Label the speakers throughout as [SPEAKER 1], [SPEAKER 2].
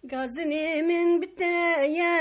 [SPEAKER 1] gazinêmin biteye,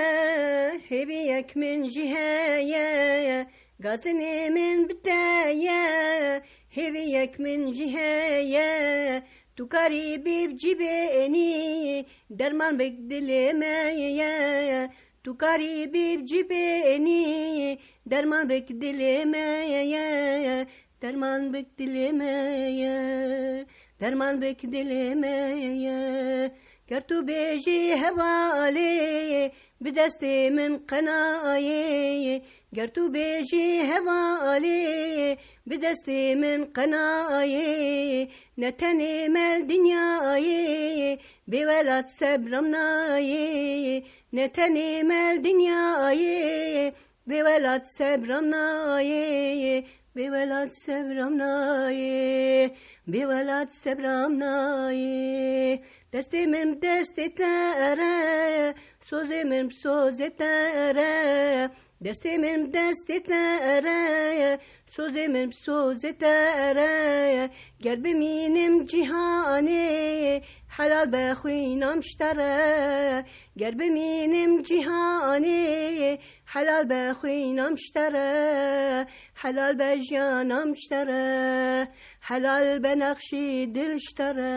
[SPEAKER 1] heviyek min jiteye. Gazinêmin biteye, heviyek min jiteye. Tu karî cibeni, derman bek dilimeye. Tu karî cibeni, derman bek dilimeye. Derman bek dilimeye. Derman bek dilimeye. گر تو بیجی حوالی به دست من قنایه گر تو بیجی حوالی به دست من قنایه نتنی مل دنیایه به ولد صبرم نایه نتنی مل دنیایه به ولد صبرم نایه به ولد صبرم نایه به ولد صبرم نایه دستیم دست تره سوزیم سوز تره دستیم دست تره سوزیم سوز تره گر بمینم جهانی حلال بخوینم شتره گر بمینم جهانی حلال بخوینم شتره حلال بجانم شتره حلال بنقشیدل شتره